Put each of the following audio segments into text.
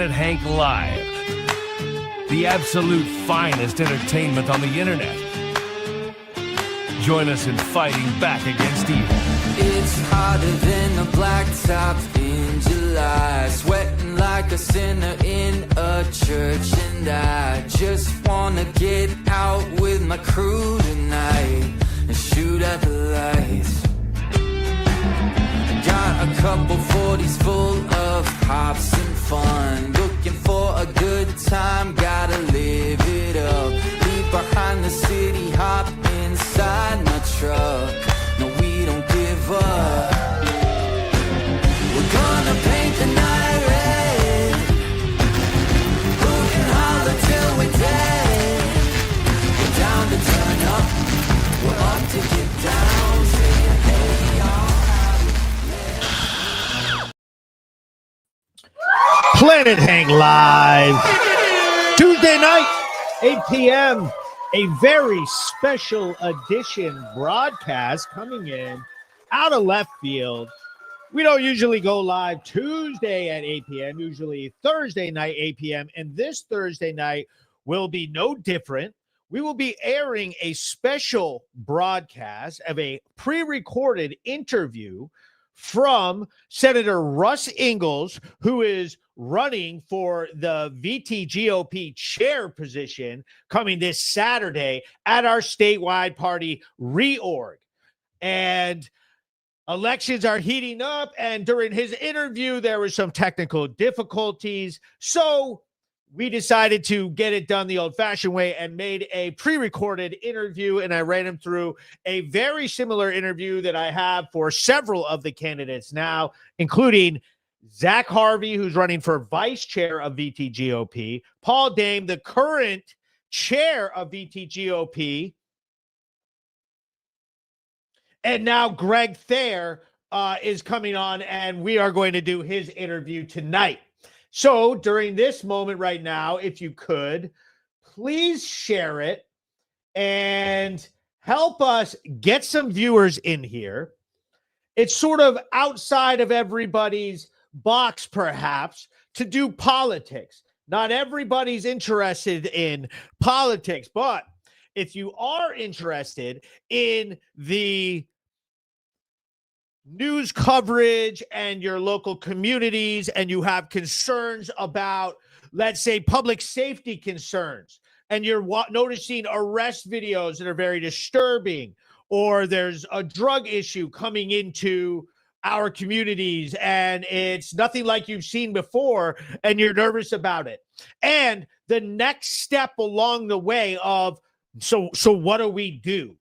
Hank Live, the absolute finest entertainment on the internet. Join us in fighting back against evil. It's hotter than a blacktop in July, sweating like a sinner in a church, and I just wanna get out with my crew tonight and shoot at the lights. Got a couple 40s full of hops and fun, looking for a good time, gotta live it up. Leave behind the city, hop inside my truck. No, we don't give up. We're gonna paint the night red. Who can holler till we're dead? We're down to turn up. We're up to get down. Saying, hey, y'all. Planet Hang Live, Tuesday night, 8 p.m., a very special edition broadcast coming in out of left field. We don't usually go live Tuesday at 8 p.m., usually Thursday night, 8 p.m., and this Thursday night will be no different. We will be airing a special broadcast of a pre-recorded interview from Senator Russ Ingalls, who is running for the VTGOP chair position coming this Saturday at our statewide party reorg. And elections are heating up, and during his interview, there were some technical difficulties. So we decided to get it done the old-fashioned way and made a pre-recorded interview, and I ran him through a very similar interview that I have for several of the candidates now, including Zach Harvey, who's running for vice chair of VTGOP, Paul Dame, the current chair of VTGOP, and now Greg Thayer is coming on, and we are going to do his interview tonight. So during this moment right now, if you could, please share it and help us get some viewers in here. It's sort of outside of everybody's box, perhaps, to do politics. Not everybody's interested in politics, but if you are interested in the news coverage and your local communities, and you have concerns about, let's say, public safety concerns, and you're noticing arrest videos that are very disturbing, or there's a drug issue coming into our communities and it's nothing like you've seen before, and you're nervous about it, and the next step along the way of, so what do we do?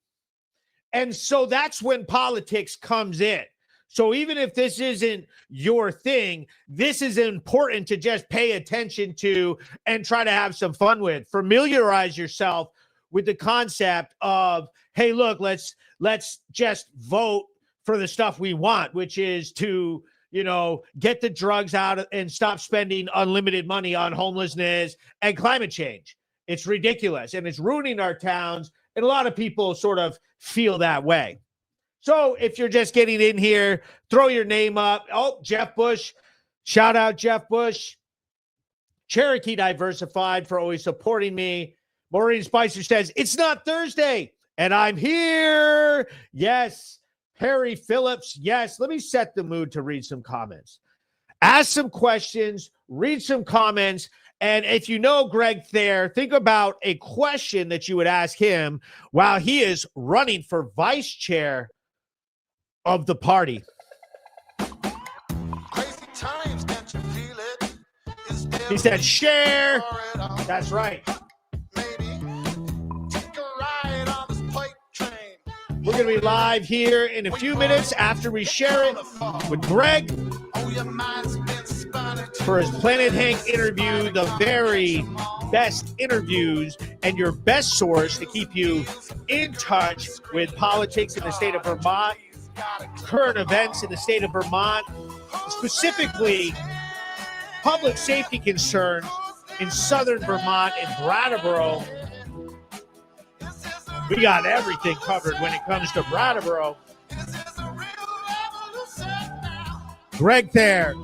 And so that's when politics comes in. So even if this isn't your thing, this is important to just pay attention to and try to have some fun with. Familiarize yourself with the concept of, hey, look, let's just vote for the stuff we want, which is to, get the drugs out and stop spending unlimited money on homelessness and climate change. It's ridiculous, and it's ruining our towns, and a lot of people sort of feel that way. So if you're just getting in here, throw your name up. Oh, Jeff Bush. Shout out Jeff Bush. Cherokee Diversified for always supporting me. Maureen Spicer says, it's not Thursday, and I'm here. Yes. Harry Phillips. Yes. Let me set the mood to read some comments. Ask some questions. Read some comments. And if you know Greg Thayer, think about a question that you would ask him while he is running for vice chair of the party. Crazy times, can't you feel it? He said, share. That's right. Maybe take a ride on this plate train. We're going to be live here in a few minutes after we share it with Greg Oh, your mind's been spinning for his Planet Hank interview, the very best interviews and your best source to keep you in touch with politics in the state of Vermont, current events in the state of Vermont, specifically public safety concerns in southern Vermont and Brattleboro. We got everything covered when it comes to Brattleboro. Greg Thayer.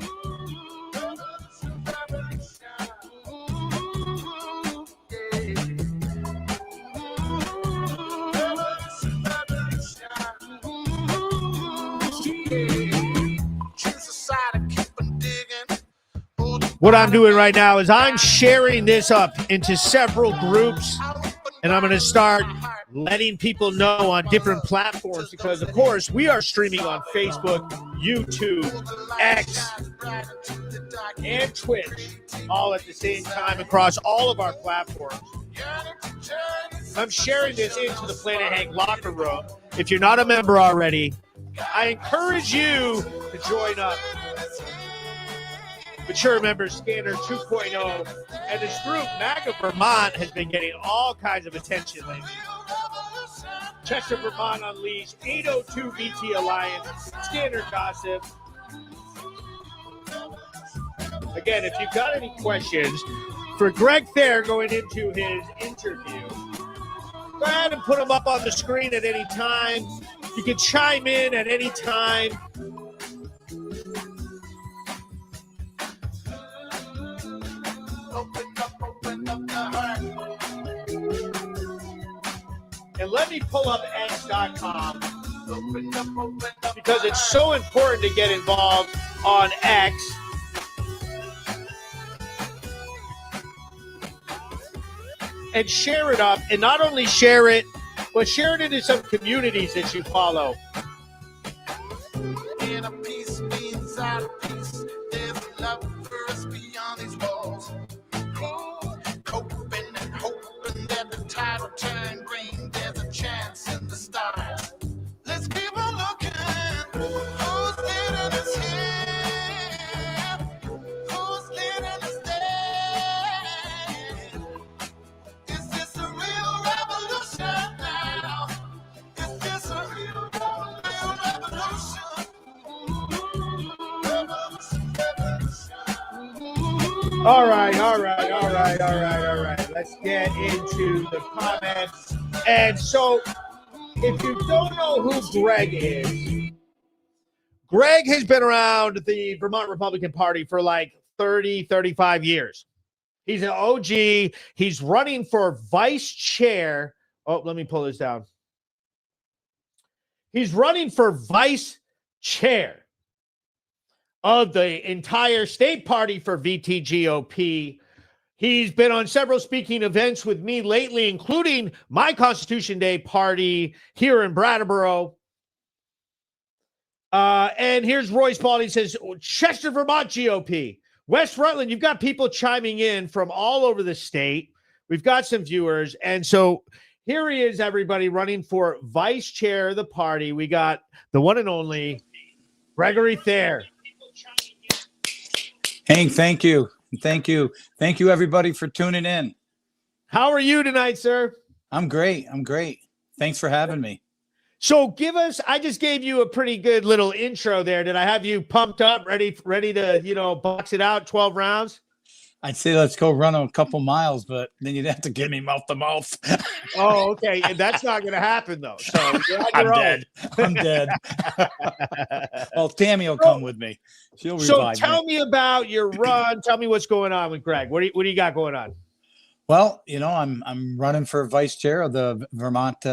What I'm doing right now is I'm sharing this up into several groups, and I'm going to start letting people know on different platforms because, of course, we are streaming on Facebook, YouTube, X, and Twitch all at the same time across all of our platforms. I'm sharing this into the Planet Hank locker room. If you're not a member already, I encourage you to join up. Mature member Scanner 2.0, and this group, MAGA Vermont, has been getting all kinds of attention lately. Chester Vermont Unleashed, 802 VT Alliance, Scanner Gossip. Again, if you've got any questions for Greg Thayer going into his interview, go ahead and put them up on the screen at any time. You can chime in at any time. And let me pull up X.com because it's so important to get involved on X. And share it up, and not only share it, but share it into some communities that you follow. In a peace means out of peace. There's love for us beyond these walls. Hoping and hoping that the tide will turn green. There's a chance in the stars. Let's keep on looking. Who's leading us here? Who's leading us there? Is this a real revolution now? Is this a real revolution? All right. Let's get into the comments. And so, if you don't know who Greg is, Greg has been around the Vermont Republican Party for like 30, 35 years. He's an OG. He's running for vice chair. Oh, let me pull this down. He's running for vice chair of the entire state party for VTGOP. He's been on several speaking events with me lately, including my Constitution Day party here in Brattleboro. And here's Royce Baldy. He says, Chester, Vermont GOP. West Rutland, you've got people chiming in from all over the state. We've got some viewers. And so here he is, everybody, running for vice chair of the party. We got the one and only Greggory Thayer. Hank, thank you. Thank you. Thank you, everybody, for tuning in. How are you tonight, sir? I'm great. Thanks for having me. So give us, I just gave you a pretty good little intro there. Did I have you pumped up, ready to, box it out 12 rounds? I'd say let's go run a couple miles, but then you'd have to get me mouth to mouth. Oh, okay. And that's not going to happen, though. So I'm dead. Well, Tammy will come with me. She'll revive So tell me about your run. Tell me what's going on with Greg. What do you got going on? Well, I'm running for vice chair of the Vermont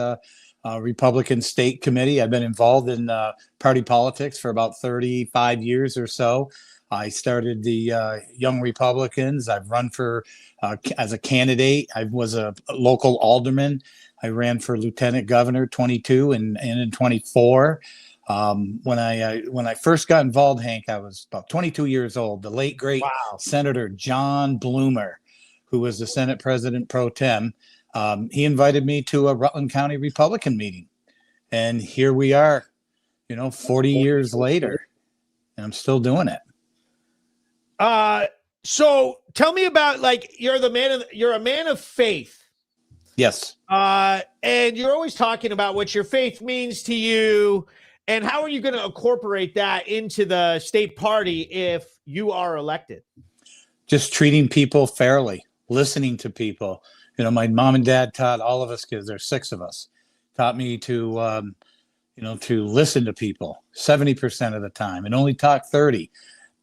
Republican State Committee. I've been involved in party politics for about 35 years or so. I started the Young Republicans. I've run for as a candidate. I was a local alderman. I ran for lieutenant governor 22 and in 24. When I first got involved, Hank, I was about 22 years old. The late great Senator John Bloomer, who was the Senate President pro tem, he invited me to a Rutland County Republican meeting, and here we are, 40 years later, and I'm still doing it. So tell me about, you're a man of faith. Yes. And you're always talking about what your faith means to you, and how are you going to incorporate that into the state party if you are elected? Just treating people fairly, listening to people. My mom and dad taught all of us kids, there's 6 of us, taught me to, to listen to people 70% of the time and only talk 30.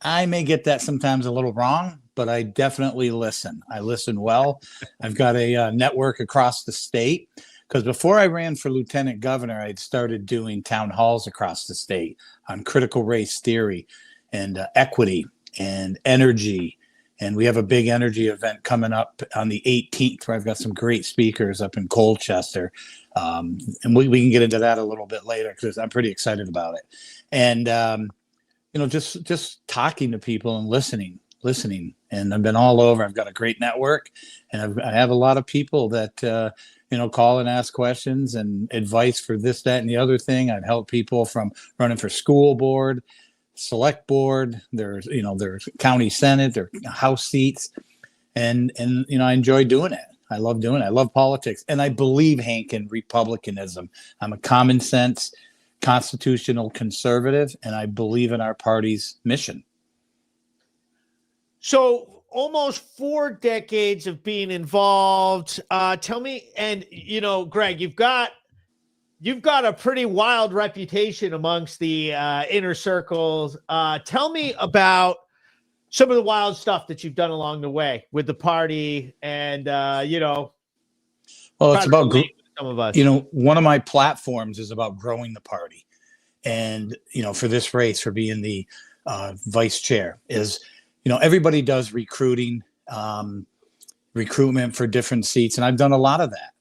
I may get that sometimes a little wrong, but I definitely listen. I listen well. I've got a network across the state, because before I ran for lieutenant governor, I'd started doing town halls across the state on critical race theory and equity and energy And we have a big energy event coming up on the 18th, where I've got some great speakers up in Colchester. And we can get into that a little bit later, because I'm pretty excited about it. And, just talking to people and listening. And I've been all over. I've got a great network, and I have a lot of people that, call and ask questions and advice for this, that, and the other thing. I've helped people from running for school board, select board. There's county senate, there are house seats, and I enjoy doing it. I love doing it. I love politics, and I believe, Hank, in republicanism. I'm a common sense constitutional conservative, and I believe in our party's mission. So almost 4 decades of being involved. Tell me, and Greg, you've got a pretty wild reputation amongst the inner circles. Tell me about some of the wild stuff that you've done along the way with the party, and well, it's about some of us. One of my platforms is about growing the party, and for this race, for being the vice chair, is everybody does recruitment for different seats, and I've done a lot of that.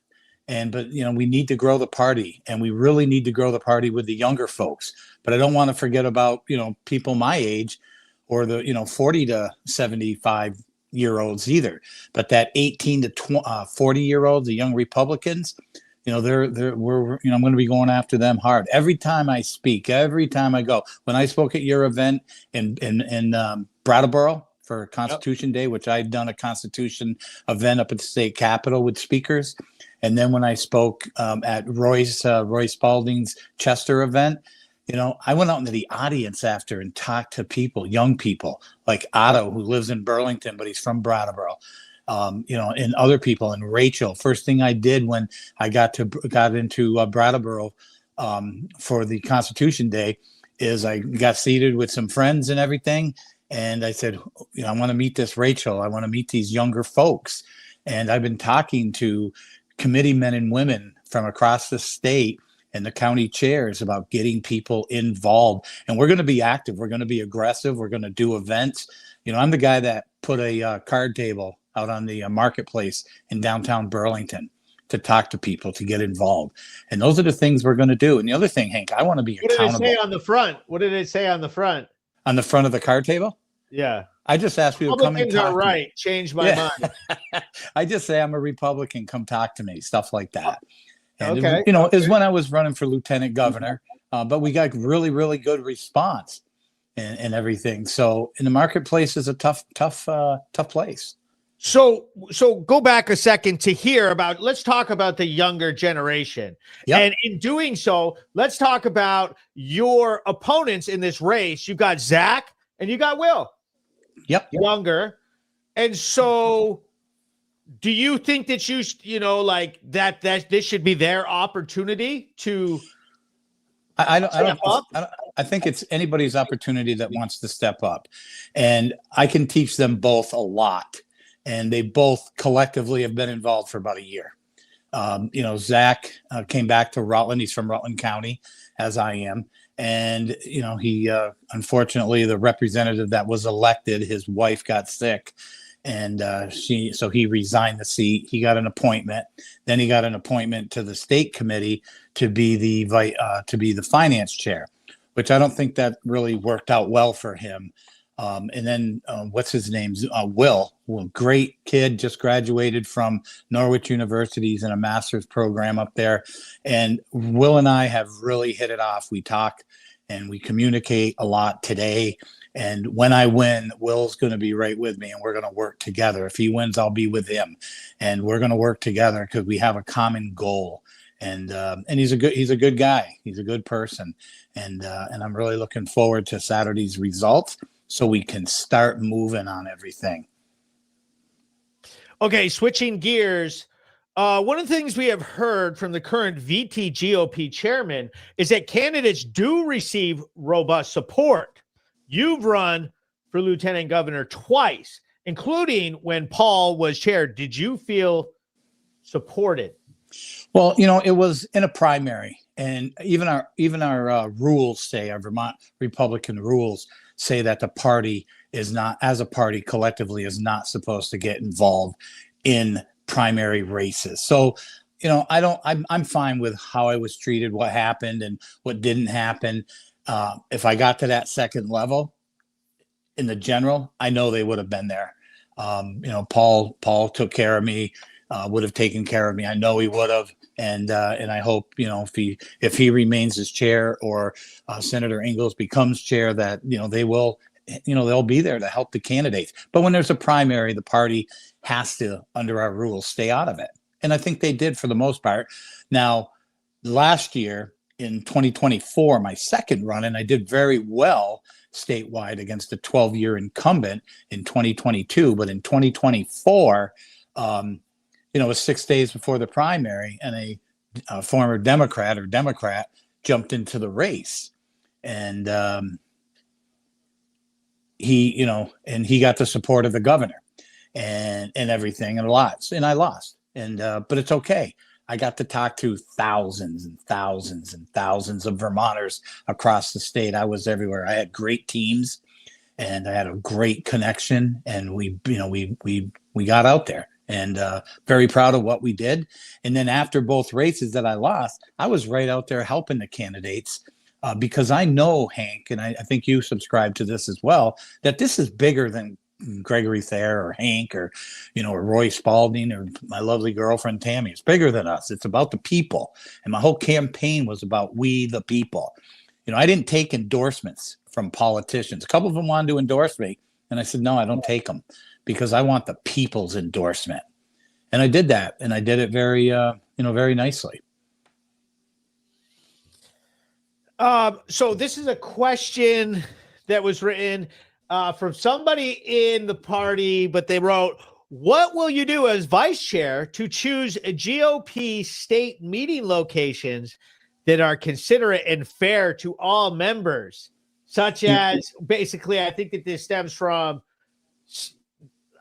But we need to grow the party, and we really need to grow the party with the younger folks. But I don't want to forget about people my age, or the 40 to 75 year olds either. But that 18 to 40 year olds, the young Republicans, I'm going to be going after them hard. Every time I speak, every time I go. When I spoke at your event in Brattleboro for Constitution Day, which I'd done a Constitution event up at the state capitol with speakers. And then when I spoke at Roy Spalding's Chester event, I went out into the audience after and talked to people, young people like Otto, who lives in Burlington, but he's from Brattleboro, and other people, and Rachel. First thing I did when I got into Brattleboro for the Constitution Day is I got seated with some friends and everything. And I said, I want to meet this Rachel. I want to meet these younger folks. And I've been talking to committee men and women from across the state and the county chairs about getting people involved. And we're going to be active. We're going to be aggressive. We're going to do events. I'm the guy that put a card table out on the marketplace in downtown Burlington to talk to people, to get involved. And those are the things we're going to do. And the other thing, Hank, I want to be accountable. What did it say on the front? What did it say on the front? On the front of the card table? Yeah. I just asked people to come and talk. Right. Change my mind. I just say I'm a Republican. Come talk to me. Stuff like that. And okay. Is when I was running for lieutenant governor, but we got really, really good response and everything. So in the marketplace is a tough place. So go back a second to hear about, let's talk about the younger generation. Yep. And in doing so, let's talk about your opponents in this race. You've got Zach and you got Will. Yep. Younger. And so do you think that that this should be their opportunity to I think it's anybody's opportunity that wants to step up, and I can teach them both a lot. And they both collectively have been involved for about a year. Zach came back to Rutland. He's from Rutland County, as I am. And, he, unfortunately, the representative that was elected, his wife got sick. And so he resigned the seat. He got an appointment. Then he got an appointment to the state committee to be the finance chair, which I don't think that really worked out well for him. And then what's his name? Will, great kid, just graduated from Norwich University. He's in a master's program up there. And Will and I have really hit it off. We talk and we communicate a lot today. And when I win, Will's going to be right with me, and we're going to work together. If he wins, I'll be with him, and we're going to work together because we have a common goal. And he's a good guy. He's a good person, and I'm really looking forward to Saturday's results, so we can start moving on everything. Okay, switching gears. One of the things we have heard from the current VTGOP chairman is that candidates do receive robust support. You've run for lieutenant governor twice, including when Paul was chair. Did you feel supported? Well, it was in a primary, and even our rules say, our Vermont Republican rules say that the party is not, as a party collectively, is not supposed to get involved in primary races. So, I'm fine with how I was treated, what happened and what didn't happen. If I got to that second level in the general, I know they would have been there. Paul took care of me, would have taken care of me. I know he would have. And I hope, if he remains as chair, or Senator Ingalls becomes chair, that, they will, they'll be there to help the candidates. But when there's a primary, the party has to, under our rules, stay out of it. And I think they did for the most part. Now, last year in 2024, my second run, and I did very well statewide against a 12-year incumbent in 2022. But in 2024, it was 6 days before the primary, and a former Democrat jumped into the race, and he got the support of the governor and everything, and I lost, but it's okay. I got to talk to thousands and thousands and thousands of Vermonters across the state. I was everywhere. I had great teams, and I had a great connection, and we got out there. And very proud of what we did. And then after both races that I lost, I was right out there helping the candidates, because I know, Hank, and I think you subscribe to this as well, that this is bigger than Greggory Thayer or Hank or Roy Spalding or my lovely girlfriend Tammy. It's bigger than us. It's about the people. And my whole campaign was about we the people. I didn't take endorsements from politicians. A couple of them wanted to endorse me, and I said, no, I don't take them, because I want the people's endorsement. And I did that, and I did it very, very nicely. So this is a question that was written from somebody in the party, but they wrote, what will you do as vice chair to choose GOP state meeting locations that are considerate and fair to all members? Such as, basically, I think that this stems from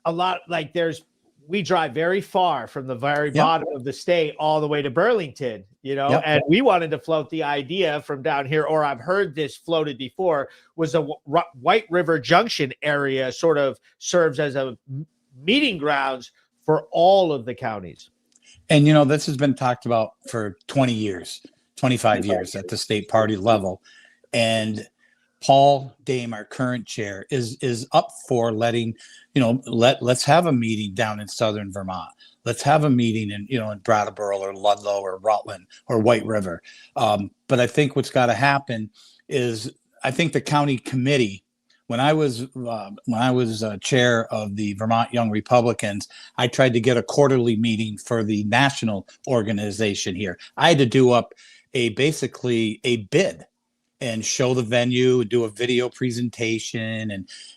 a lot, like we drive very far from the very bottom of the state all the way to Burlington, and we wanted to float the idea from down here, or I've heard this floated before, was a White River Junction area sort of serves as a meeting grounds for all of the counties. And, this has been talked about for 20 years, 25 years at the state party level. And Paul Dame, our current chair, is up for letting, let's have a meeting down in southern Vermont. Let's have a meeting in Brattleboro or Ludlow or Rutland or White River. But I think what's got to happen is, I think the county committee, when I was chair of the Vermont Young Republicans, I tried to get a quarterly meeting for the national organization here. I had to do up basically a bid and show the venue, do a video presentation,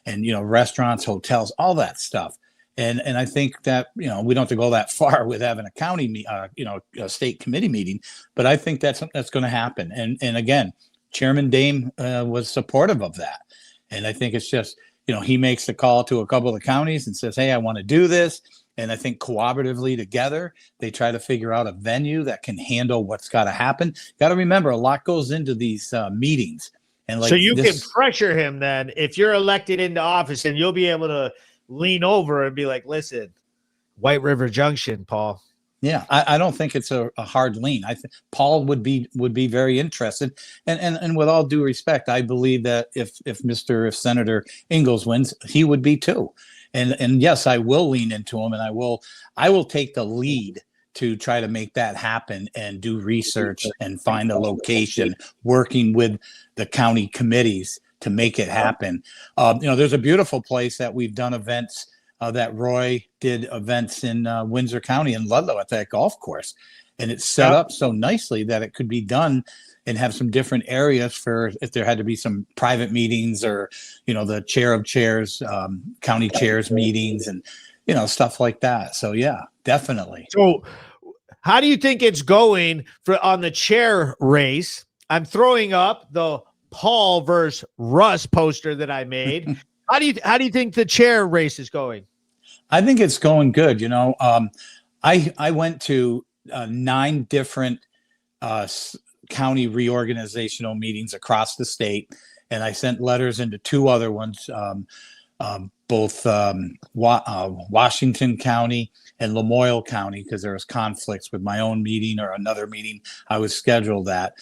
and restaurants, hotels, all that stuff. And I think that we don't have to go that far with having a county, a state committee meeting, but I think that's going to happen. And again, Chairman Dame was supportive of that, and I think it's just he makes the call to a couple of the counties and says, hey, I want to do this. And I think cooperatively together, they try to figure out a venue that can handle what's got to happen. Got to remember, a lot goes into these meetings. And so you can pressure him then if you're elected into office, and you'll be able to lean over and be like, listen, White River Junction, Paul. Yeah, I don't think it's a hard lean. I think Paul would be very interested. And with all due respect, I believe that if Senator Ingalls wins, he would be too. And yes, I will lean into him, and I will take the lead to try to make that happen and do research and find a location, working with the county committees to make it happen. There's a beautiful place that we've done events, that Roy did events in Windsor County in Ludlow at that golf course. And it's set up so nicely that it could be done and have some different areas for if there had to be some private meetings, or, the chair of chairs, county chairs meetings, and, stuff like that. So, yeah, definitely. So how do you think it's going on the chair race? I'm throwing up the Paul versus Russ poster that I made. How do you think the chair race is going? I think it's going good. I went to 9 different county reorganizational meetings across the state, and I sent letters into 2 other ones. both Washington County and Lamoille County, because there was conflicts with my own meeting or another meeting I was scheduled at.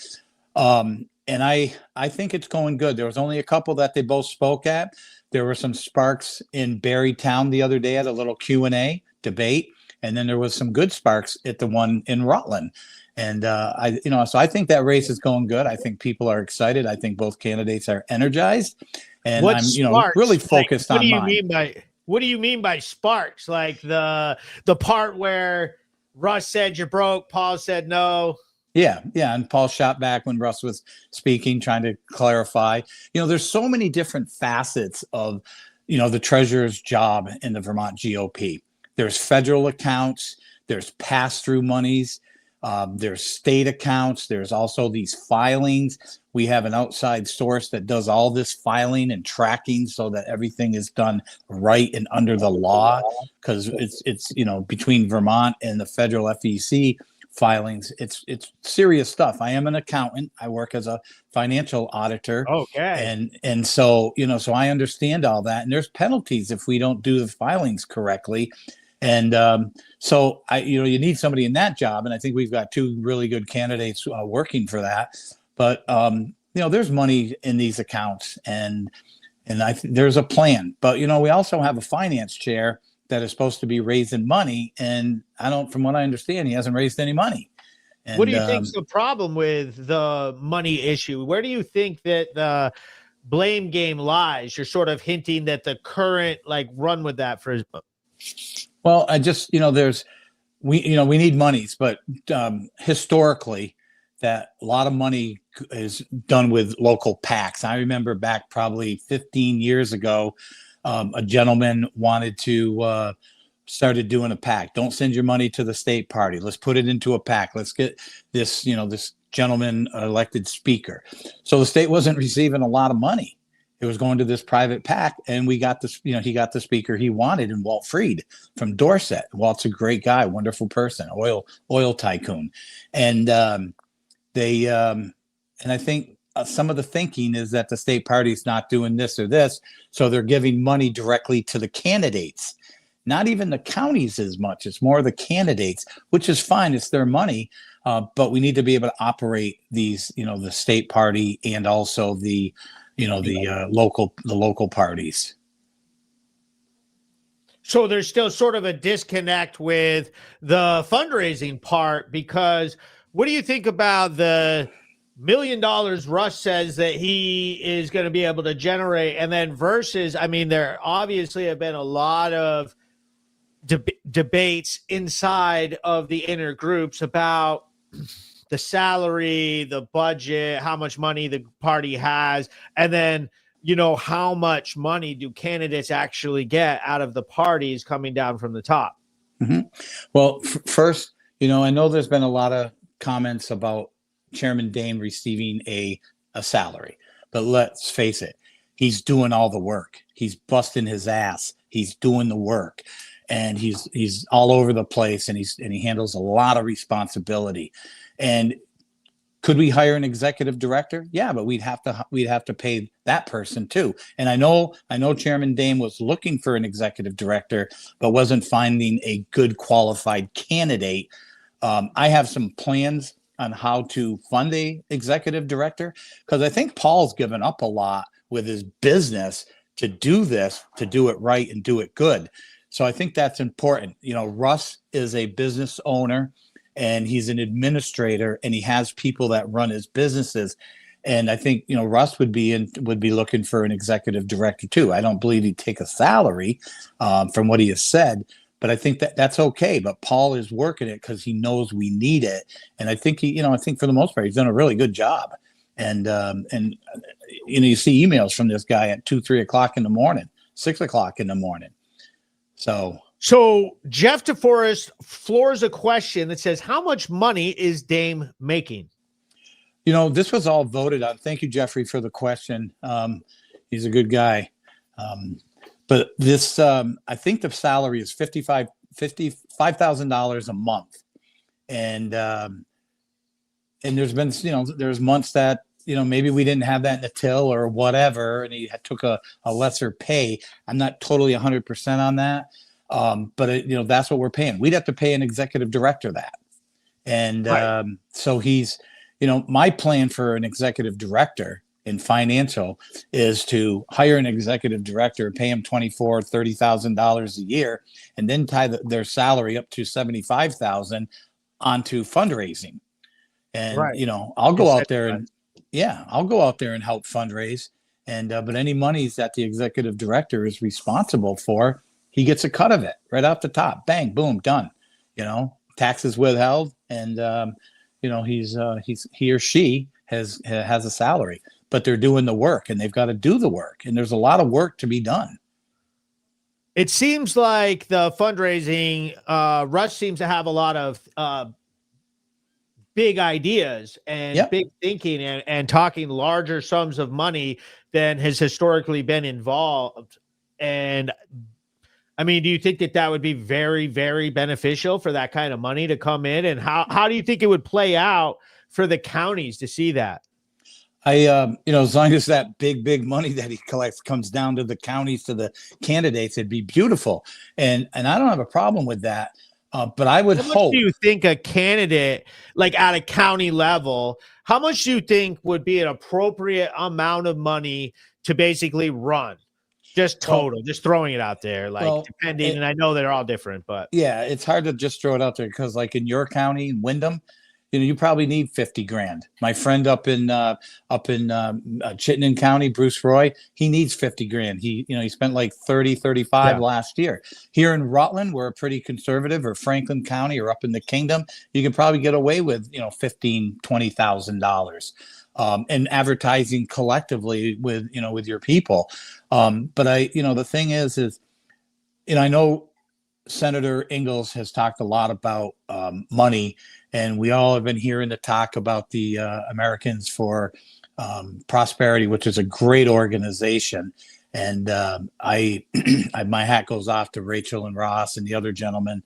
And I think it's going good. There was only a couple that they both spoke at. There were some sparks in Barrytown the other day at a little Q&A debate. And then there was some good sparks at the one in Rutland. And so I think that race is going good. I think people are excited. I think both candidates are energized. And What I'm, sparks? really focused What on do you mine. mean by what do you mean by sparks? Like the part where Russ said you're broke, Paul said no. Yeah. And Paul shot back when Russ was speaking, trying to clarify. There's so many different facets of, the treasurer's job in the Vermont GOP. There's federal accounts, there's pass-through monies, there's state accounts, there's also these filings. We have an outside source that does all this filing and tracking so that everything is done right and under the law, because it's between Vermont and the federal FEC filings, it's serious stuff. I am an accountant. I work as a financial auditor. Okay. And so, so I understand all that. And there's penalties if we don't do the filings correctly. And so you need somebody in that job. And I think we've got two really good candidates working for that. But, there's money in these accounts and there's a plan. But, we also have a finance chair that is supposed to be raising money. And from what I understand, he hasn't raised any money. And, what do you think's the problem with the money issue? Where do you think that the blame game lies? You're sort of hinting that the current run with that for his book. Well, I just, we need monies, but historically that a lot of money is done with local PACs. I remember back probably 15 years ago, a gentleman wanted to started doing a PAC. Don't send your money to the state party. Let's put it into a PAC. Let's get this, this gentleman elected speaker. So the state wasn't receiving a lot of money. It was going to this private PAC, and we got this, he got the speaker he wanted in Walt Freed from Dorset. Walt's a great guy, wonderful person, oil tycoon. And and I think some of the thinking is that the state party's not doing this or this, so they're giving money directly to the candidates, not even the counties as much. It's more the candidates, which is fine. It's their money, but we need to be able to operate these, the state party and also the local parties. So there's still sort of a disconnect with the fundraising part, because what do you think about the $1 million Russ says that he is going to be able to generate, and then versus, there obviously have been a lot of debates inside of the inner groups about the salary, the budget, how much money the party has, and then, how much money do candidates actually get out of the parties coming down from the top? Mm-hmm. Well, first, I know there's been a lot of comments about Chairman Dame receiving a salary, but let's face it, he's doing all the work. He's busting his ass. He's doing the work, and he's all over the place, and he handles a lot of responsibility. And could we hire an executive director? Yeah, but we'd have to pay that person too. And I know Chairman Dame was looking for an executive director, but wasn't finding a good qualified candidate. I have some plans on how to fund a executive director, because I think Paul's given up a lot with his business to do this, to do it right and do it good. So I think that's important. Russ is a business owner and he's an administrator, and he has people that run his businesses. And I think, Russ would be looking for an executive director too. I don't believe he'd take a salary from what he has said, but I think that's okay. But Paul is working it because he knows we need it. And I think I think for the most part, he's done a really good job. And you see emails from this guy at 2, 3 o'clock in the morning, 6 o'clock in the morning. So Jeff DeForest floors a question that says, how much money is Dame making? This was all voted on. Thank you, Jeffrey, for the question. He's a good guy. But this, I think the salary is $55,000 a month. And there's been, there's months that maybe we didn't have that in the till or whatever, and he took a lesser pay. I'm not totally 100% on that. But that's what we're paying. We'd have to pay an executive director that. And Right. so he's, my plan for an executive director in financial is to hire an executive director, pay him $24,000-$30,000 a year, and then tie their salary up to 75,000 onto fundraising. And, Right. I'll go out there Incentivize. I'll go out there and help fundraise. And, but any monies that the executive director is responsible for, he gets a cut of it right off the top. Bang, boom, done. Taxes withheld, and he or she has a salary, but they're doing the work, and they've got to do the work, and there's a lot of work to be done. It seems like the fundraising, Russ seems to have a lot of big ideas and Yep. big thinking and talking larger sums of money than has historically been involved. And I mean, do you think that would be very, very beneficial for that kind of money to come in? And how do you think it would play out for the counties to see that? As long as that big money that he collects comes down to the counties, to the candidates, it'd be beautiful. And I don't have a problem with that. But I would How much hope. do you think a candidate, like at a county level, how much do you think would be an appropriate amount of money to basically run? Just total, just throwing it out there, depending. And I know they're all different, but yeah, it's hard to just throw it out there because, like in your county, Wyndham, you probably need 50 grand. My friend up in Chittenden County, Bruce Roy, he needs 50 grand. He spent like 35 last year. Here in Rutland, we're pretty conservative, or Franklin County, or up in the Kingdom, you can probably get away with $15,000-$20,000. And advertising collectively with your people. But the thing is, I know Senator Ingalls has talked a lot about money, and we all have been hearing the talk about the Americans for Prosperity, which is a great organization. And my hat goes off to Rachel and Ross and the other gentleman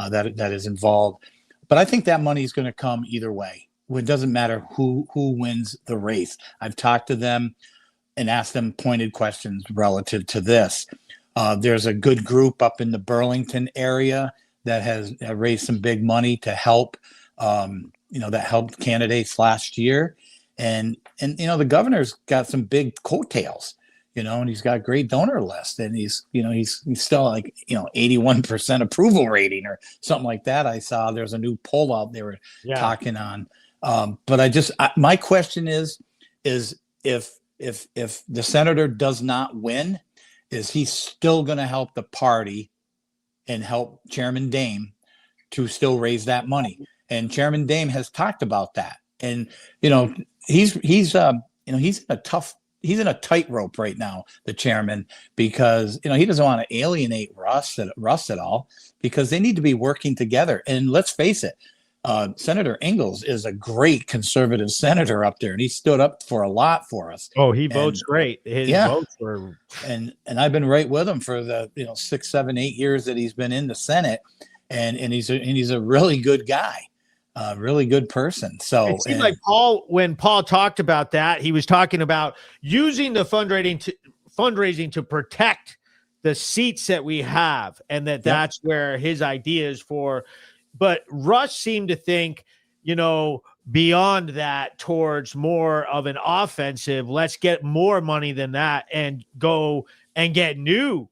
that is involved. But I think that money is going to come either way. It doesn't matter who wins the race. I've talked to them and asked them pointed questions relative to this. There's a good group up in the Burlington area that has raised some big money to help, that helped candidates last year. And the governor's got some big coattails, and he's got a great donor list, and he's still like, 81% approval rating or something like that. I saw there's a new poll out they were talking on. But my question is if the senator does not win, is he still going to help the party and help Chairman Dame to still raise that money? And Chairman Dame has talked about that. And, he's in a tightrope right now, the chairman, because, he doesn't want to alienate Russ at all, because they need to be working together. And let's face it, Senator Ingalls is a great conservative senator up there, and he stood up for a lot for us. Oh, he votes great. His votes were, and I've been right with him for the 6, 7, 8 years that he's been in the Senate, and he's a really good guy, really good person. So it seemed like when Paul talked about that, he was talking about using the fundraising to protect the seats that we have, and that's where his ideas for. But Russ seemed to think, beyond that, towards more of an offensive, let's get more money than that and go and get new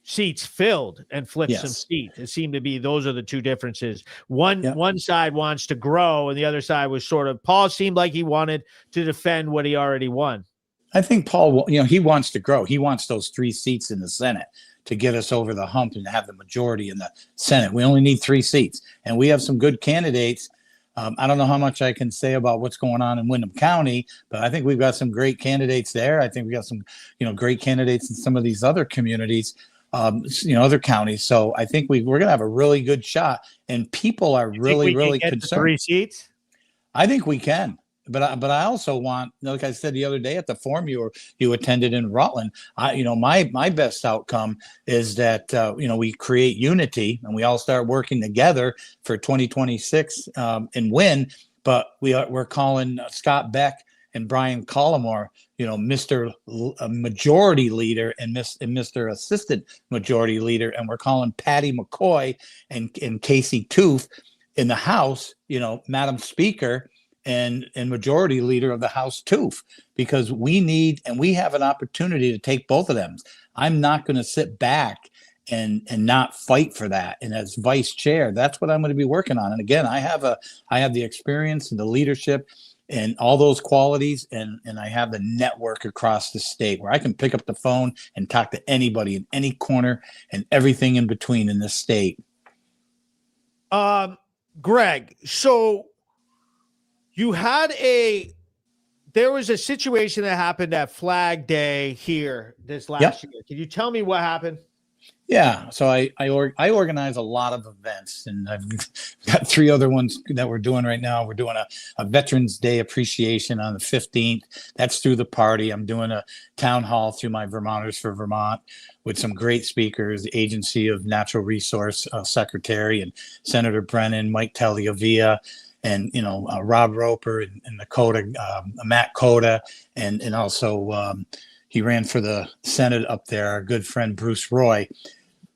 seats filled and flip some seats. It seemed to be those are the two differences. One side wants to grow, and the other side was Paul seemed like he wanted to defend what he already won. I think Paul, he wants to grow. He wants those 3 seats in the Senate to get us over the hump and have the majority in the Senate. We only need 3 seats, and we have some good candidates. I don't know how much I can say about what's going on in Windham County, but I think we've got some great candidates there. I think we got some, great candidates in some of these other communities, other counties. So I think we're going to have a really good shot, and people are really concerned. 3 seats? I think we can. But I also want, like I said the other day at the forum you attended in Rutland, my best outcome is that we create unity and we all start working together for 2026 and win. But we're calling Scott Beck and Brian Collmore, Mr. Majority Leader and Mr. Assistant Majority Leader, and we're calling Patty McCoy and Casey Tooth in the House, Madam Speaker and Majority Leader of the House Tooth, because we have an opportunity to take both of them. I'm not going to sit back and not fight for that. And as vice chair, that's what I'm going to be working on. And again, I have the experience and the leadership and all those qualities, and I have the network across the state where I can pick up the phone and talk to anybody in any corner and everything in between in this state. Greg, so there was a situation that happened at Flag Day here this last year. Can you tell me what happened? Yeah, so I organize a lot of events, and I've got 3 other ones that we're doing right now. We're doing a Veterans Day appreciation on the 15th. That's through the party. I'm doing a town hall through my Vermonters for Vermont with some great speakers, the Agency of Natural Resource Secretary and Senator Brennan, Mike Tagliavia, and Rob Roper and Matt Cota, and also he ran for the Senate up there, our good friend Bruce Roy.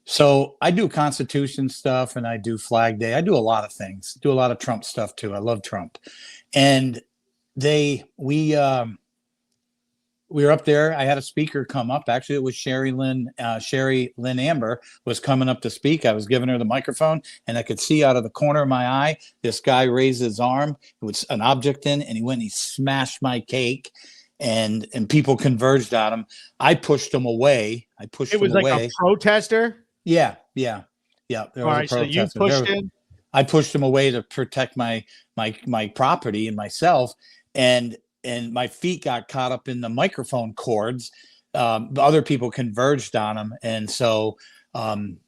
So I do Constitution stuff and I do Flag Day. I do a lot of things. Do a lot of Trump stuff too. I love Trump. And we were up there. I had a speaker come up. Actually, it was Sherry Lynn Amber was coming up to speak. I was giving her the microphone, and I could see out of the corner of my eye, this guy raised his arm with an object in, and he went and he smashed my cake. And people converged on him. I pushed him away. It was like a protester? Yeah. All right, so you pushed him? I pushed him away to protect my property and myself, and my feet got caught up in the microphone cords. Other people converged on him, and so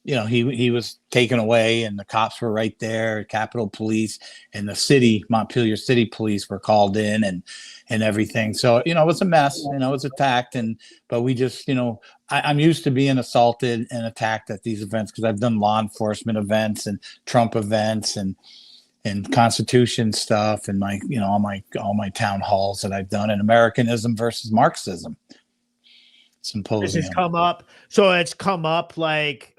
he was taken away, and the cops were right there. Capitol Police and the Montpelier City Police were called in, and everything. So it was a mess. It was attacked, but we just I'm used to being assaulted and attacked at these events because I've done law enforcement events and Trump events and Constitution stuff and all my town halls that I've done, and Americanism versus Marxism symposium. This has come up. So it's come up like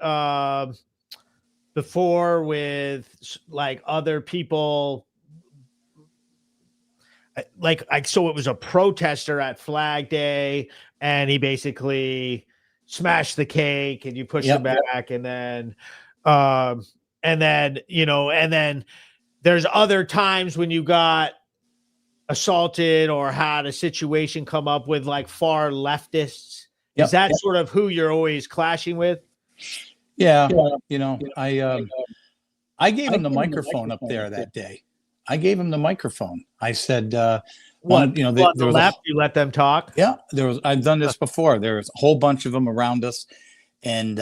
before with like other people. So it was a protester at Flag Day, and he basically smashed the cake, and you pushed him back, and then there's other times when you got assaulted or had a situation come up with like far leftists. Is that sort of who you're always clashing with? Yeah. I gave him the microphone up there that day. I gave him the microphone. I said, there was you let them talk. Yeah, I've done this before. There was a whole bunch of them around us, and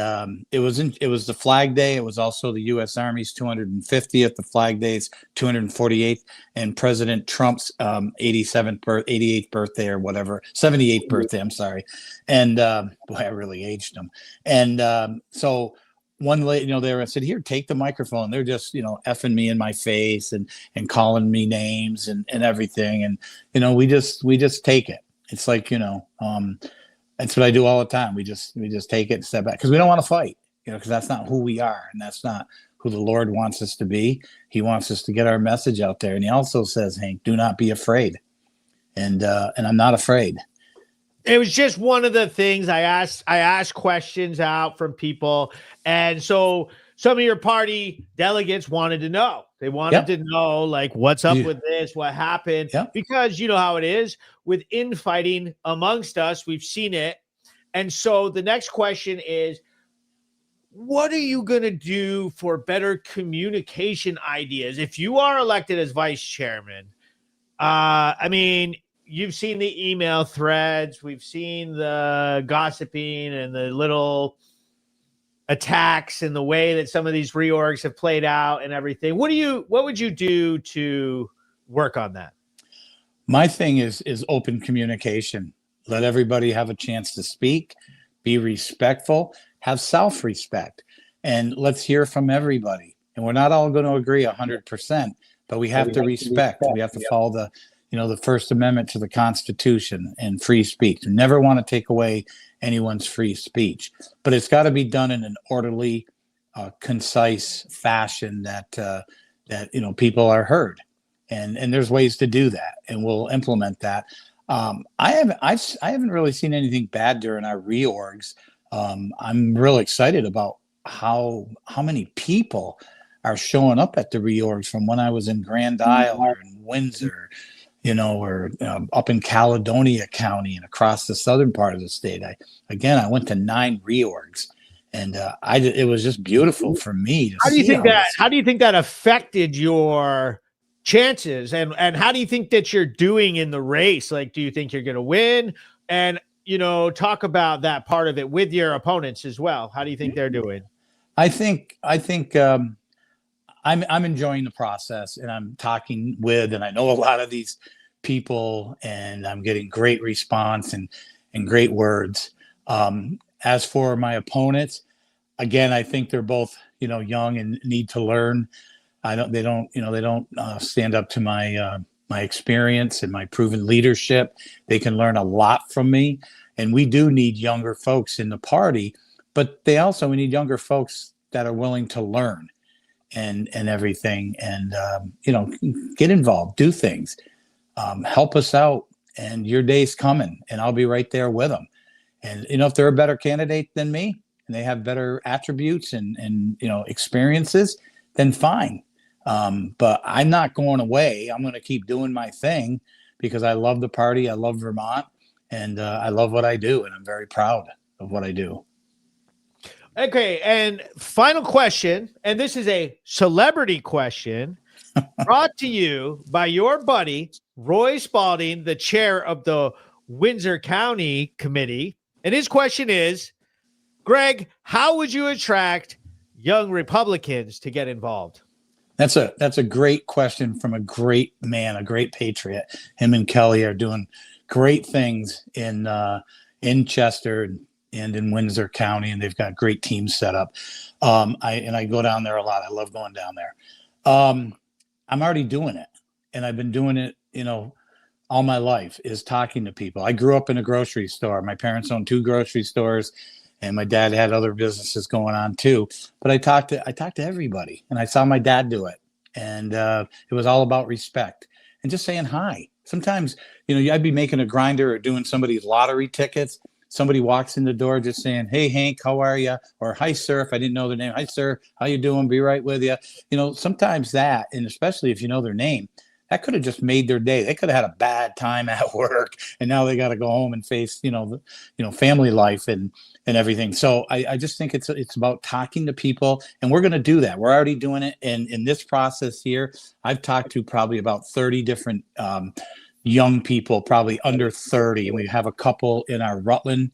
it was the Flag Day. It was also the U.S. Army's 250th, the Flag Day's 248th, and President Trump's 88th birthday or whatever, 78th birthday. I'm sorry, and boy, I really aged him. And so one lady, they said, "Here, take the microphone." They're just, effing me in my face and calling me names and everything. And we just take it. It's like, that's what I do all the time. We just take it and step back because we don't want to fight, because that's not who we are, and that's not who the Lord wants us to be. He wants us to get our message out there. And he also says, "Hank, do not be afraid." And I'm not afraid. It was just one of the things I asked questions out from people. And so some of your party delegates wanted to know. They wanted to know, like, what's up with this? What happened? Because you know how it is with infighting amongst us. We've seen it. And so the next question is, what are you going to do for better communication ideas? If you are elected as vice chairman, you've seen the email threads. We've seen the gossiping and the little attacks and the way that some of these reorgs have played out and everything. What would you do to work on that? My thing is open communication. Let everybody have a chance to speak, be respectful, have self-respect, and let's hear from everybody. And we're not all going to agree 100%, but we have to respect. We have to follow the First Amendment to the Constitution and free speech. We never want to take away anyone's free speech, but it's got to be done in an orderly, concise fashion that people are heard, and there's ways to do that, and we'll implement that. I haven't really seen anything bad during our reorgs. I'm real excited about how many people are showing up at the reorgs from when I was in Grand Isle or in Windsor, or up in Caledonia County and across the southern part of the state. I went to 9 reorgs, and it was just beautiful for me to How do you see think that affected your chances, and how do you think that you're doing in the race? Like, do you think you're going to win? And talk about that part of it with your opponents as well. How do you think they're doing? I think I'm enjoying the process, and I'm talking with, and I know a lot of these people, and I'm getting great response and great words. As for my opponents, again, I think they're both, young and need to learn. They don't stand up to my experience and my proven leadership. They can learn a lot from me, and we do need younger folks in the party, but we need younger folks that are willing to learn and everything, and get involved, do things, help us out, and your day's coming, and I'll be right there with them. And if they're a better candidate than me and they have better attributes and experiences, then fine. But I'm not going away. I'm going to keep doing my thing because I love the party. I love Vermont, and I love what I do, and I'm very proud of what I do. Okay, and final question, and this is a celebrity question brought to you by your buddy, Roy Spalding, the chair of the Windsor County Committee. And his question is, Greg, how would you attract young Republicans to get involved? That's a great question from a great man, a great patriot. Him and Kelly are doing great things in Chester and in Windsor County, and they've got great teams set up. I go down there a lot. I love going down there. I'm already doing it, and I've been doing it, all my life, is talking to people. I grew up in a grocery store. My parents owned 2 grocery stores, and my dad had other businesses going on too. But I talked to everybody, and I saw my dad do it, and it was all about respect and just saying hi. Sometimes, I'd be making a grinder or doing somebody's lottery tickets. Somebody walks in the door just saying, "Hey, Hank, how are you?" Or, "Hi, sir," if I didn't know their name. "Hi, sir, how you doing? Be right with you." Sometimes that, and especially if you know their name, that could have just made their day. They could have had a bad time at work, and now they got to go home and face, family life and everything. So I just think it's about talking to people, and we're going to do that. We're already doing it. And in this process here, I've talked to probably about 30 different young people, probably under 30. And we have a couple in our Rutland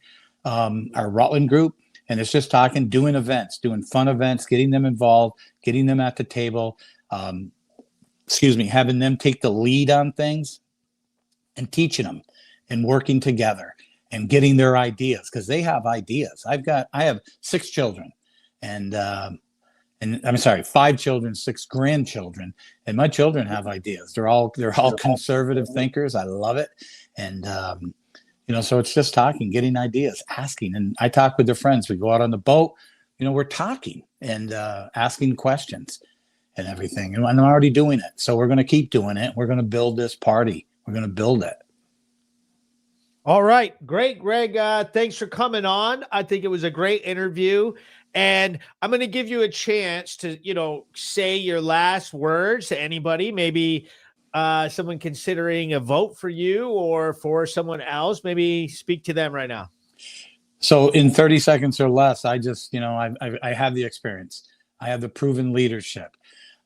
group. And it's just talking, doing events, doing fun events, getting them involved, getting them at the table, having them take the lead on things and teaching them and working together and getting their ideas, because they have ideas. I have 6 children, and I'm sorry, 5 children, 6 grandchildren, and my children have ideas. They're all conservative thinkers. I love it. And so it's just talking, getting ideas, asking. And I talk with their friends. We go out on the boat, we're talking and asking questions and everything. And I'm already doing it. So we're going to keep doing it. We're going to build this party. We're going to build it. All right. Great, Greg. Thanks for coming on. I think it was a great interview. And I'm going to give you a chance to, say your last words to anybody, maybe someone considering a vote for you or for someone else. Maybe speak to them right now. So in 30 seconds or less, I just, I have the experience. I have the proven leadership.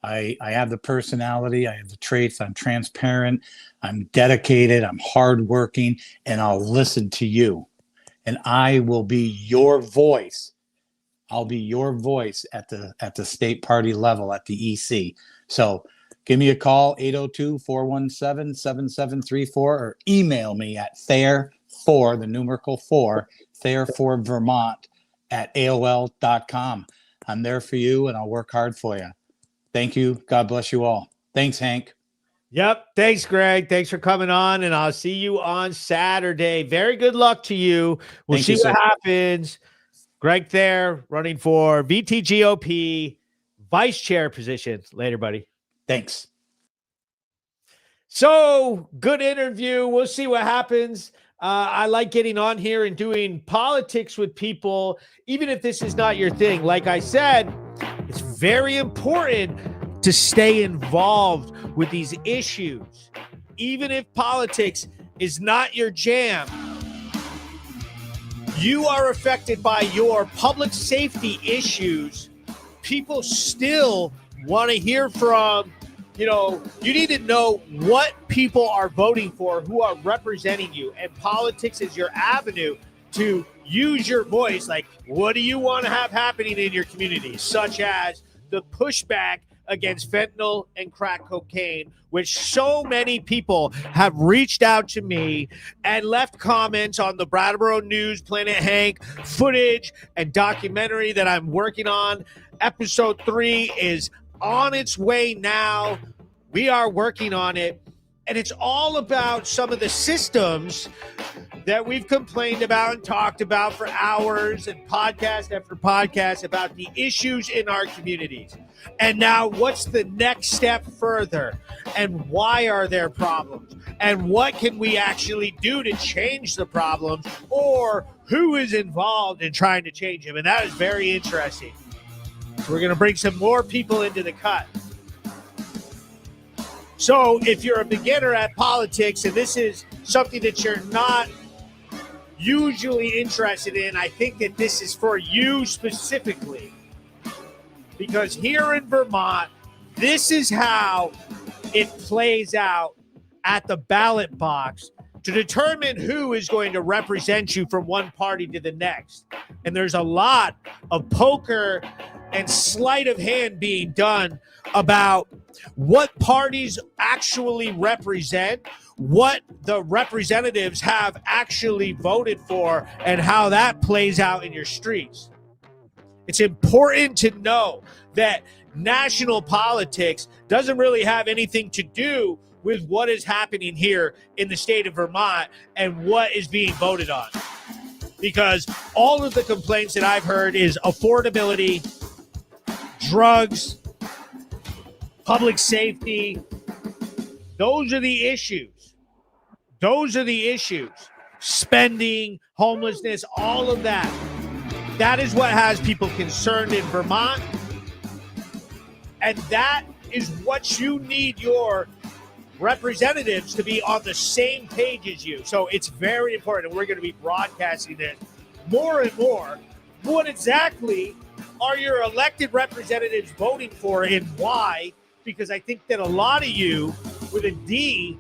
I have the personality. I have the traits. I'm transparent. I'm dedicated. I'm hardworking, and I'll listen to you. And I will be your voice. I'll be your voice at the state party level at the EC. So give me a call, 802-417-7734, or email me at Thayer4, the numerical 4, Thayer4Vermont at AOL.com. I'm there for you, and I'll work hard for you. Thank you. God bless you all. Thanks, Hank. Yep. Thanks, Greg. Thanks for coming on, and I'll see you on Saturday. Very good luck to you. We'll Thank you, see what sir. happens. Greg Thayer running for VTGOP Vice Chair Position. Later, buddy. Thanks. So, good interview. We'll see what happens. I like getting on here and doing politics with people, even if this is not your thing. Like I said, it's very important to stay involved with these issues. Even if politics is not your jam, you are affected by your public safety issues. People still want to hear from, you need to know what people are voting for, who are representing you. And politics is your avenue to use your voice. Like, what do you want to have happening in your community? Such as the pushback against fentanyl and crack cocaine, which so many people have reached out to me and left comments on the Brattleboro News, Planet Hank footage and documentary that I'm working on. Episode 3 is on its way now. We are working on it. And it's all about some of the systems that we've complained about and talked about for hours and podcast after podcast about the issues in our communities. And now what's the next step further? And why are there problems? And what can we actually do to change the problems? Or who is involved in trying to change them? And that is very interesting. So we're going to bring some more people into the cut. So if you're a beginner at politics and this is something that you're not usually interested in, I think that this is for you specifically. Because here in Vermont, this is how it plays out at the ballot box to determine who is going to represent you from one party to the next. And there's a lot of poker and sleight of hand being done about what parties actually represent, what the representatives have actually voted for, and how that plays out in your streets. It's important to know that national politics doesn't really have anything to do with what is happening here in the state of Vermont and what is being voted on. Because all of the complaints that I've heard is affordability, drugs, public safety. Those are the issues. Those are the issues. Spending, homelessness, all of that. That is what has people concerned in Vermont. And that is what you need your representatives to be on the same page as you. So it's very important. We're going to be broadcasting it more and more. What exactly are your elected representatives voting for and why? Because I think that a lot of you with a D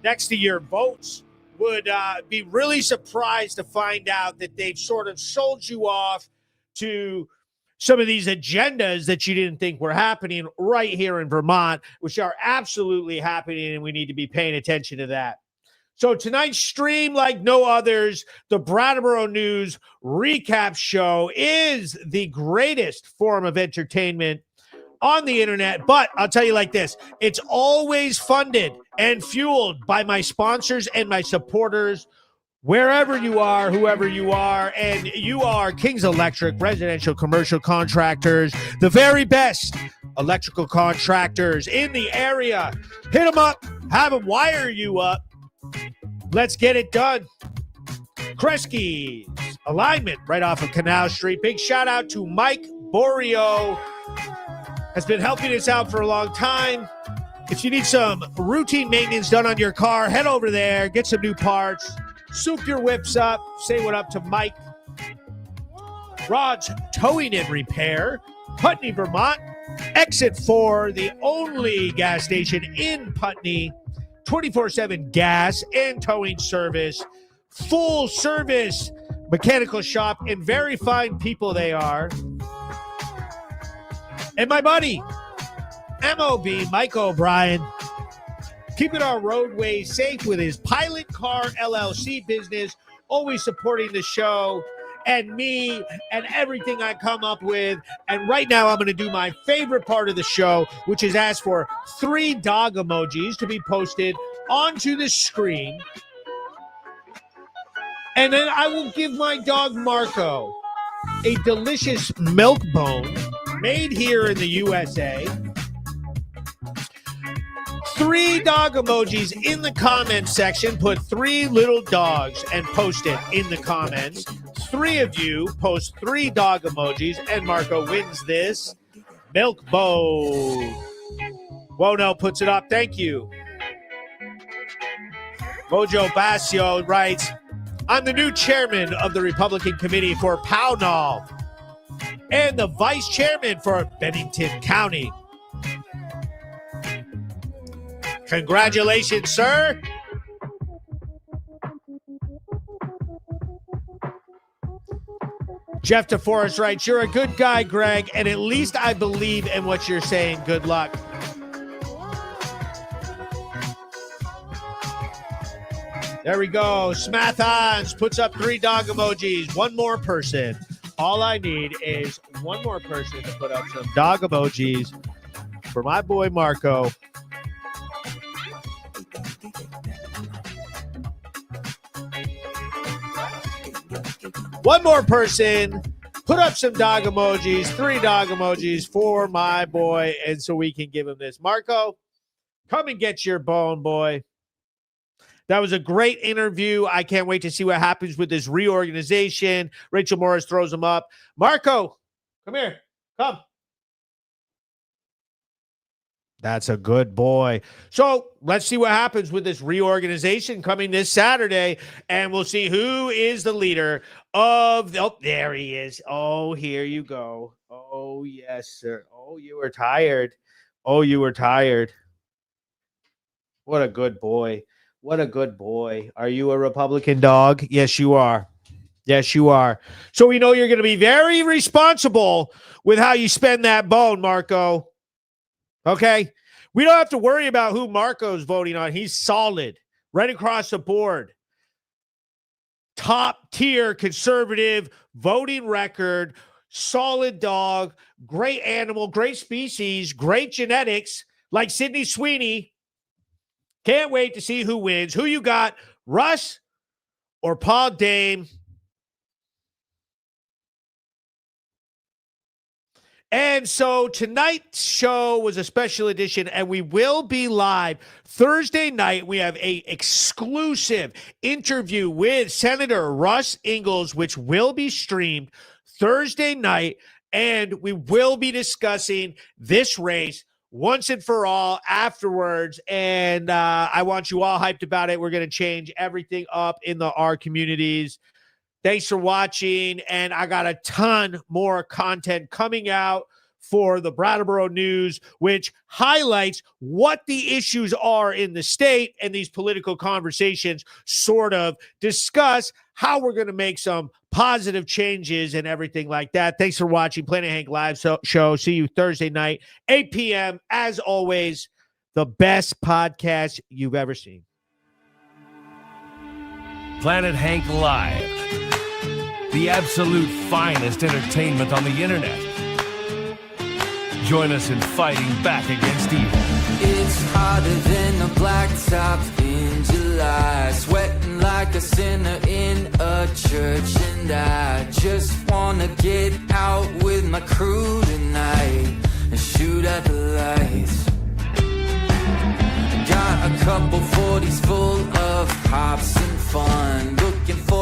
next to your votes would be really surprised to find out that they've sort of sold you off to some of these agendas that you didn't think were happening right here in Vermont, which are absolutely happening, and we need to be paying attention to that. So tonight's stream, like no others, the Brattleboro News recap show is the greatest form of entertainment on the internet. But I'll tell you like this, it's always funded and fueled by my sponsors and my supporters, wherever you are, whoever you are. And you are Kings Electric, residential commercial contractors, the very best electrical contractors in the area. Hit them up, have them wire you up. Let's get it done. Kresge's alignment right off of Canal Street. Big shout out to Mike Borio. Has been helping us out for a long time. If you need some routine maintenance done on your car, head over there, get some new parts, soup your whips up, say what up to Mike. Rod's Towing and Repair, Putney, Vermont. Exit 4, the only gas station in Putney. 24/7 gas and towing service. Full service mechanical shop, and very fine people they are. And my buddy, MOB, Mike O'Brien, keeping our roadways safe with his Pilot Car LLC business, always supporting the show. and me and everything I come up with. And right now I'm going to do my favorite part of the show, which is ask for 3 dog emojis to be posted onto the screen. And then I will give my dog Marco a delicious milk bone made here in the USA. 3 dog emojis in the comments section. Put 3 little dogs and post it in the comments. 3 of you post 3 dog emojis, and Marco wins this milk bowl. Wono puts it up. Thank you. Mojo Basio writes, I'm the new chairman of the Republican Committee for Pownal and the vice chairman for Bennington County. Congratulations, sir. Jeff DeForest writes, you're a good guy, Greg, and at least I believe in what you're saying. Good luck. There we go. Smathons puts up 3 dog emojis. One more person. All I need is one more person to put up some dog emojis for my boy Marco. One more person, put up some dog emojis, 3 dog emojis for my boy, and so we can give him this. Marco, come and get your bone, boy. That was a great interview. I can't wait to see what happens with this reorganization. Rachel Morris throws him up. Marco, come here. Come. That's a good boy. So let's see what happens with this reorganization coming this Saturday, and we'll see who is the leader of the, oh, there he is. Oh, here you go. Oh, yes, sir. Oh, you were tired. Oh, you were tired. What a good boy. What a good boy. Are you a Republican dog? Yes, you are. Yes, you are. So we know you're going to be very responsible with how you spend that bone, Marco. Okay? We don't have to worry about who Marco's voting on. He's solid right across the board. Top tier conservative voting record, solid dog, great animal, great species, great genetics, like Sydney Sweeney. Can't wait to see who wins. Who you got, Russ or Paul Dame? And so tonight's show was a special edition, and we will be live Thursday night. We have a exclusive interview with Senator Russ Ingalls, which will be streamed Thursday night, and we will be discussing this race once and for all afterwards. And I want you all hyped about it. We're going to change everything up in our communities. Thanks for watching, and I got a ton more content coming out for the Brattleboro News, which highlights what the issues are in the state, and these political conversations sort of discuss how we're going to make some positive changes and everything like that. Thanks for watching Planet Hank Live show. See you Thursday night, 8 p.m. As always, the best podcast you've ever seen. Planet Hank Live, the absolute finest entertainment on the internet. Join us in fighting back against evil. It's hotter than a blacktop in July, sweating like a sinner in a church, and I just wanna get out with my crew tonight and shoot at the lights. Got a couple 40s full of hops and fun, looking for